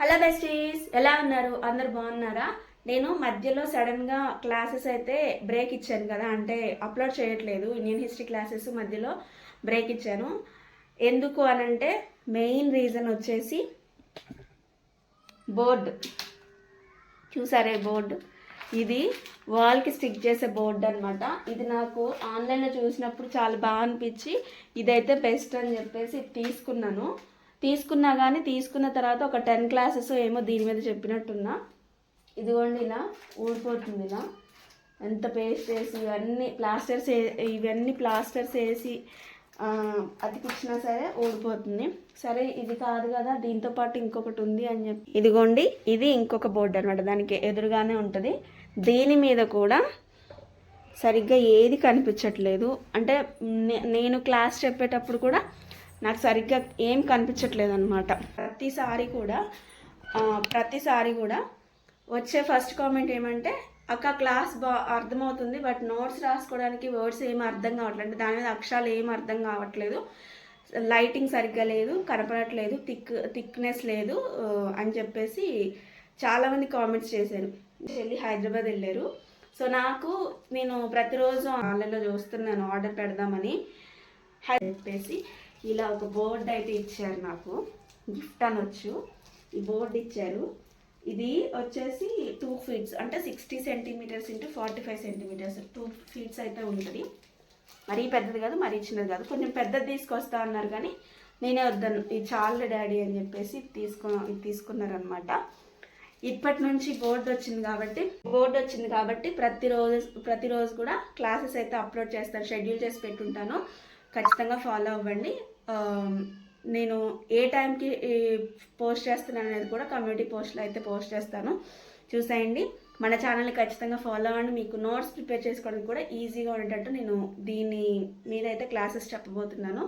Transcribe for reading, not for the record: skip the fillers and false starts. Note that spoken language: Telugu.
హలో బెస్టీస్, ఎలా ఉన్నారు? అందరు బాగున్నారా? నేను మధ్యలో సడన్గా క్లాసెస్ అయితే బ్రేక్ ఇచ్చాను కదా, అంటే అప్లోడ్ చేయట్లేదు. ఇండియన్ హిస్టరీ క్లాసెస్ మధ్యలో బ్రేక్ ఇచ్చాను. ఎందుకు అనంటే మెయిన్ రీజన్ వచ్చేసి బోర్డు. చూసారే బోర్డు, ఇది వాల్కి స్టిక్ చేసే బోర్డు అనమాట. ఇది నాకు ఆన్లైన్లో చూసినప్పుడు చాలా బాగా అనిపించి ఇదైతే బెస్ట్ అని చెప్పేసి తీసుకున్నా కానీ తీసుకున్న తర్వాత ఒక 10 క్లాసెస్ ఏమో దీని మీద చెప్పినట్టున్నా. ఇదిగోండి, ఇలా ఊడిపోతుంది. ఇలా ఎంత పేస్ట్ వేసి ఇవన్నీ ప్లాస్టర్స్ వేసి అతికిచ్చినా సరే ఊడిపోతుంది. సరే, ఇది కాదు కదా, దీంతో పాటు ఇంకొకటి ఉంది అని చెప్పి ఇదిగోండి, ఇది ఇంకొక బోర్డు అనమాట. దానికి ఎదురుగానే ఉంటుంది. దీని మీద కూడా సరిగ్గా ఏది కనిపించట్లేదు. అంటే నేను క్లాస్ చెప్పేటప్పుడు కూడా నాకు సరిగ్గా ఏం కనిపించట్లేదు అనమాట. ప్రతిసారి కూడా వచ్చే ఫస్ట్ కామెంట్ ఏమంటే, అక్క క్లాస్ అర్థమవుతుంది, బట్ నోట్స్ రాసుకోవడానికి వర్డ్స్ ఏమి అర్థం కావట్లేదు, దాని మీద అక్షరాలు ఏమి అర్థం కావట్లేదు, లైటింగ్ సరిగ్గా లేదు, కనపడట్లేదు, థిక్నెస్ లేదు అని చెప్పేసి చాలామంది కామెంట్స్ చేశారు. వెళ్ళి హైదరాబాద్ వెళ్ళారు. సో నేను ప్రతిరోజు ఆన్లైన్లో చూస్తున్నాను ఆర్డర్ పెడదామని చెప్పేసి ఇలా ఒక బోర్డు అయితే ఇచ్చారు. నాకు గిఫ్ట్ అనొచ్చు. ఈ బోర్డు ఇచ్చారు. ఇది వచ్చేసి 2 feet, అంటే 60 centimeters into 45 centimeters, 2 feet అయితే ఉంటుంది. మరీ పెద్దది కాదు, మరీ చిన్నది కాదు. కొంచెం పెద్దది తీసుకొస్తా అన్నారు కానీ నేనే వద్దాను, ఇది చాలు డాడీ అని చెప్పేసి తీసుకున్నారనమాట. ఇప్పటి నుంచి బోర్డు వచ్చింది కాబట్టి ప్రతిరోజు కూడా క్లాసెస్ అయితే అప్లోడ్ చేస్తాను, షెడ్యూల్ చేసి పెట్టుంటాను. ఖచ్చితంగా ఫాలో అవ్వండి. నేను ఏ టైంకి పోస్ట్ చేస్తున్నాను అనేది కూడా కమ్యూనిటీ పోస్ట్లో అయితే పోస్ట్ చేస్తాను, చూసేయండి. మన ఛానల్ని ఖచ్చితంగా ఫాలో అవ్వండి. మీకు నోట్స్ ప్రిపేర్ చేసుకోవడానికి కూడా ఈజీగా ఉండేటట్టు నేను దీని మీద అయితే క్లాసెస్ చెప్పబోతున్నాను.